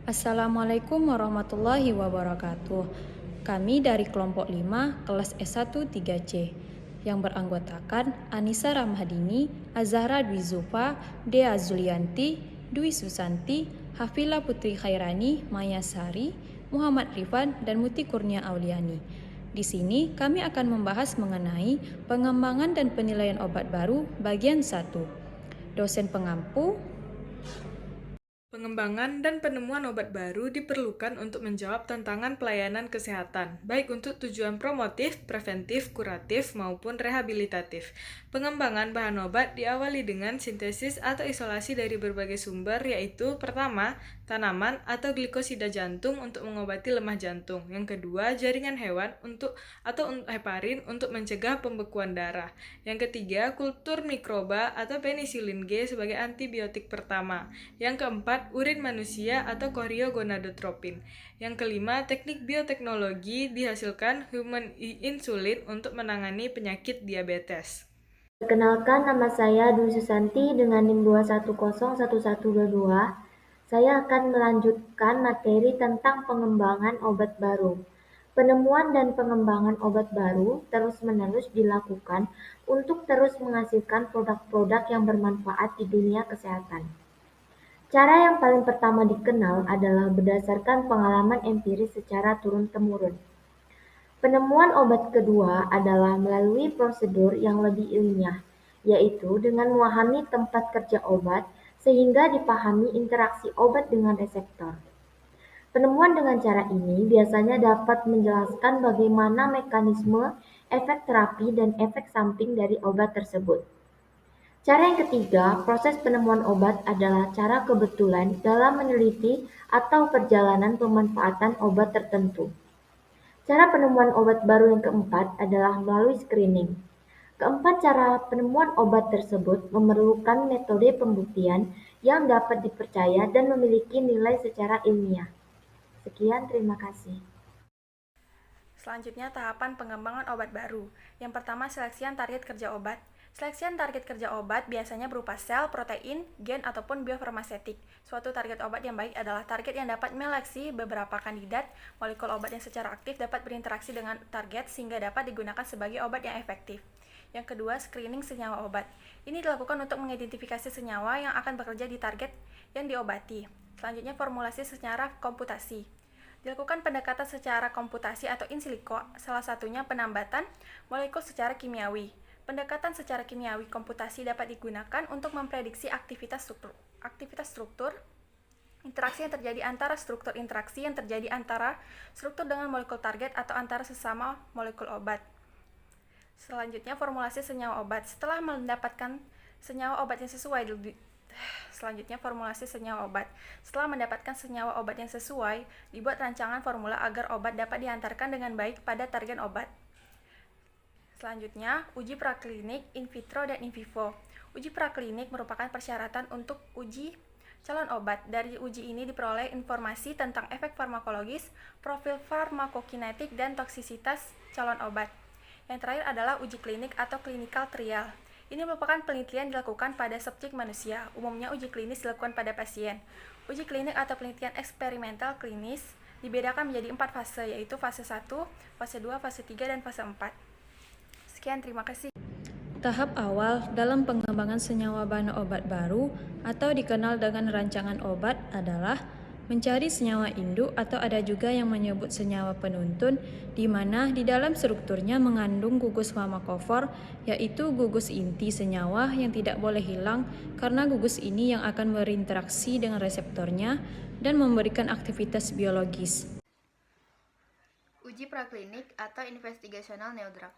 Assalamualaikum warahmatullahi wabarakatuh. Kami dari kelompok 5 kelas S1 3C yang beranggotakan Anissa Ramhadini, Azahra Dwi Zulfa, Dea Zulianti, Dwi Susanti, Hafila Putri Khairani, Maya Sari, Muhammad Rifan, dan Muti Kurnia Auliani. Di sini kami akan membahas mengenai pengembangan dan penilaian obat baru bagian 1. Dosen pengampu Pengembangan dan penemuan obat baru diperlukan untuk menjawab tantangan pelayanan kesehatan, baik untuk tujuan promotif, preventif, kuratif, maupun rehabilitatif. Pengembangan bahan obat diawali dengan sintesis atau isolasi dari berbagai sumber, yaitu pertama, tanaman atau glikosida jantung untuk mengobati lemah jantung. Yang kedua, jaringan hewan atau heparin untuk mencegah pembekuan darah. Yang ketiga, kultur mikroba atau penisilin G sebagai antibiotik pertama. Yang keempat, urin manusia atau choriogonadotropin. Yang kelima, teknik bioteknologi dihasilkan human insulin untuk menangani penyakit diabetes. Perkenalkan, nama saya Dwi Susanti dengan NIM 2101122. Saya akan melanjutkan materi tentang pengembangan obat baru. Penemuan dan pengembangan obat baru terus-menerus dilakukan untuk terus menghasilkan produk-produk yang bermanfaat di dunia kesehatan. Cara yang paling pertama dikenal adalah berdasarkan pengalaman empiris secara turun-temurun. Penemuan obat kedua adalah melalui prosedur yang lebih ilmiah, yaitu dengan memahami tempat kerja obat sehingga dipahami interaksi obat dengan reseptor. Penemuan dengan cara ini biasanya dapat menjelaskan bagaimana mekanisme, efek terapi, dan efek samping dari obat tersebut. Cara yang ketiga, proses penemuan obat adalah cara kebetulan dalam meneliti atau perjalanan pemanfaatan obat tertentu. Cara penemuan obat baru yang keempat adalah melalui screening. Keempat cara penemuan obat tersebut memerlukan metode pembuktian yang dapat dipercaya dan memiliki nilai secara ilmiah. Sekian, terima kasih. Selanjutnya, tahapan pengembangan obat baru. Yang pertama, seleksian target kerja obat. Seleksian target kerja obat biasanya berupa sel, protein, gen, ataupun biofarmasetik. Suatu target obat yang baik adalah target yang dapat menyeleksi beberapa kandidat molekul obat yang secara aktif dapat berinteraksi dengan target sehingga dapat digunakan sebagai obat yang efektif. Yang kedua, screening senyawa obat. Ini dilakukan untuk mengidentifikasi senyawa yang akan bekerja di target yang diobati. Selanjutnya, formulasi secara komputasi. Dilakukan pendekatan secara komputasi atau in silico, salah satunya penambatan molekul secara kimiawi. Pendekatan secara kimiawi komputasi dapat digunakan untuk memprediksi aktivitas struktur, interaksi yang terjadi antara struktur interaksi yang terjadi antara struktur dengan molekul target atau antara sesama molekul obat. Selanjutnya, formulasi senyawa obat. Setelah mendapatkan senyawa obat yang sesuai Setelah mendapatkan senyawa obat yang sesuai, dibuat rancangan formula agar obat dapat diantarkan dengan baik pada target obat. Selanjutnya, uji praklinik in vitro dan in vivo. Uji praklinik merupakan persyaratan untuk uji calon obat. Dari uji ini diperoleh informasi tentang efek farmakologis, profil farmakokinetik, dan toksisitas calon obat. Yang terakhir adalah uji klinik atau clinical trial. Ini merupakan penelitian dilakukan pada subjek manusia. Umumnya uji klinis dilakukan pada pasien. Uji klinik atau penelitian eksperimental klinis dibedakan menjadi 4 fase, yaitu fase 1, fase 2, fase 3, dan fase 4. Sekian, terima kasih. tahap awal dalam pengembangan senyawa bahan obat baru atau dikenal dengan rancangan obat adalah mencari senyawa induk atau ada juga yang menyebut senyawa penuntun di mana di dalam strukturnya mengandung gugus farmakofor yaitu gugus inti senyawa yang tidak boleh hilang karena gugus ini yang akan berinteraksi dengan reseptornya dan memberikan aktivitas biologis. Uji praklinik atau investigational new drug.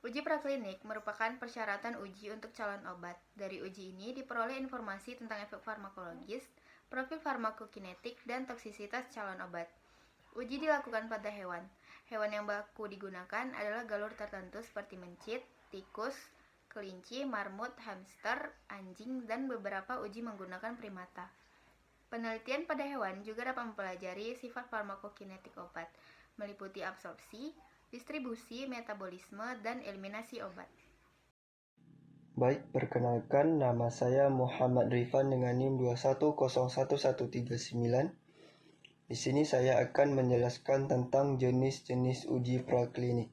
Uji praklinik merupakan persyaratan uji untuk calon obat. Dari uji ini diperoleh informasi tentang efek farmakologis, profil farmakokinetik, dan toksisitas calon obat. Uji dilakukan pada hewan. Hewan yang baku digunakan adalah galur tertentu seperti mencit, tikus, kelinci, marmut, hamster, anjing, dan beberapa uji menggunakan primata. Penelitian pada hewan juga dapat mempelajari sifat farmakokinetik obat, meliputi absorpsi, distribusi, metabolisme, dan eliminasi obat. Baik, perkenalkan nama saya Muhammad Rifan dengan NIM 2101139. Di sini saya akan menjelaskan tentang jenis-jenis uji praklinik.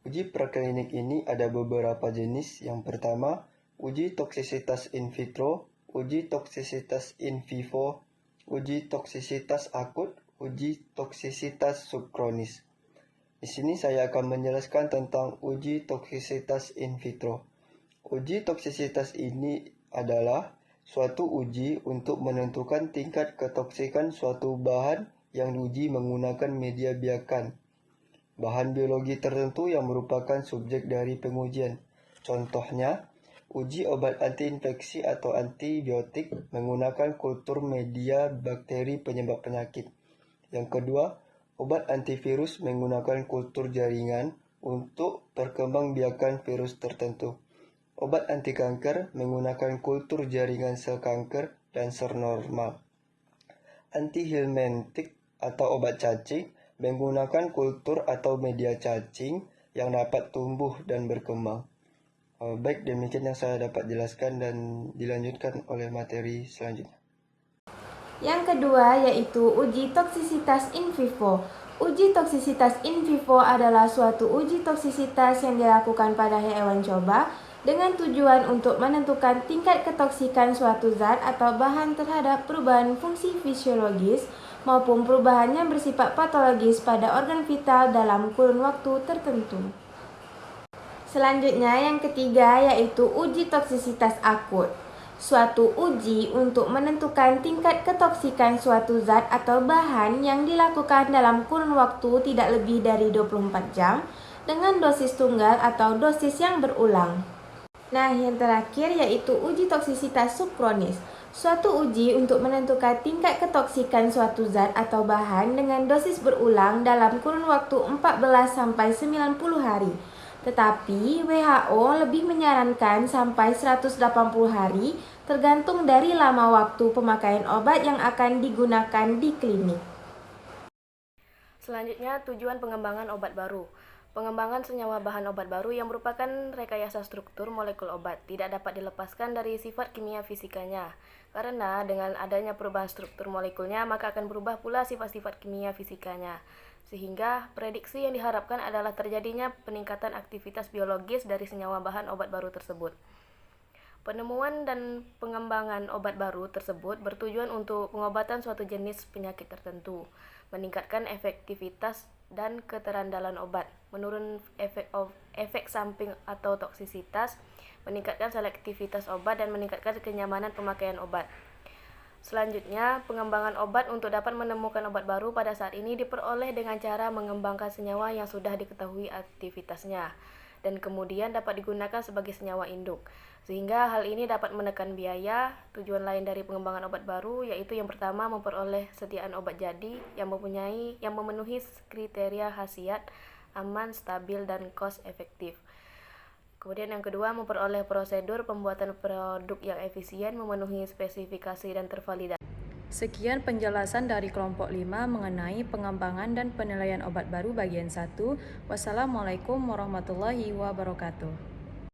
Uji praklinik ini ada beberapa jenis. Yang pertama, uji toksisitas in vitro, uji toksisitas in vivo, uji toksisitas akut, uji toksisitas subkronis. Di sini saya akan menjelaskan tentang uji toksisitas in vitro. Uji toksisitas ini adalah suatu uji untuk menentukan tingkat ketoksikan suatu bahan yang diuji menggunakan media biakan. Bahan biologi tertentu yang merupakan subjek dari pengujian. Contohnya, uji obat antiinfeksi atau antibiotik menggunakan kultur media bakteri penyebab penyakit. Yang kedua, obat antivirus menggunakan kultur jaringan untuk perkembangbiakan virus tertentu. Obat anti kanker menggunakan kultur jaringan sel kanker dan sel normal. Antihelmintik atau obat cacing menggunakan kultur atau media cacing yang dapat tumbuh dan berkembang. Baik, demikian yang saya dapat jelaskan dan dilanjutkan oleh materi selanjutnya. Yang kedua yaitu uji toksisitas in vivo. Uji toksisitas in vivo adalah suatu uji toksisitas yang dilakukan pada hewan coba dengan tujuan untuk menentukan tingkat ketoksikan suatu zat atau bahan terhadap perubahan fungsi fisiologis maupun perubahan yang bersifat patologis pada organ vital dalam kurun waktu tertentu. Selanjutnya yang ketiga yaitu uji toksisitas akut. Suatu uji untuk menentukan tingkat ketoksikan suatu zat atau bahan yang dilakukan dalam kurun waktu tidak lebih dari 24 jam dengan dosis tunggal atau dosis yang berulang. Nah, yang terakhir yaitu uji toksisitas subkronis. Suatu uji untuk menentukan tingkat ketoksikan suatu zat atau bahan dengan dosis berulang dalam kurun waktu 14-90 hari. Tetapi WHO lebih menyarankan sampai 180 hari tergantung dari lama waktu pemakaian obat yang akan digunakan di klinik. Selanjutnya, tujuan pengembangan obat baru. Pengembangan senyawa bahan obat baru yang merupakan rekayasa struktur molekul obat tidak dapat dilepaskan dari sifat kimia fisikanya. Karena dengan adanya perubahan struktur molekulnya, maka akan berubah pula sifat-sifat kimia fisikanya. Sehingga prediksi yang diharapkan adalah terjadinya peningkatan aktivitas biologis dari senyawa bahan obat baru tersebut. Penemuan dan pengembangan obat baru tersebut bertujuan untuk pengobatan suatu jenis penyakit tertentu, meningkatkan efektivitas dan keterandalan obat, menurun efek samping atau toksisitas, meningkatkan selektivitas obat, dan meningkatkan kenyamanan pemakaian obat. Selanjutnya, pengembangan obat untuk dapat menemukan obat baru pada saat ini diperoleh dengan cara mengembangkan senyawa yang sudah diketahui aktivitasnya dan kemudian dapat digunakan sebagai senyawa induk. Sehingga hal ini dapat menekan biaya. Tujuan lain dari pengembangan obat baru yaitu yang pertama memperoleh sediaan obat jadi yang memenuhi kriteria khasiat, aman, stabil, dan cost efektif. Kemudian yang kedua, memperoleh prosedur pembuatan produk yang efisien, memenuhi spesifikasi dan tervalidasi. Sekian penjelasan dari kelompok 5 mengenai pengembangan dan penilaian obat baru bagian 1. Wassalamualaikum warahmatullahi wabarakatuh.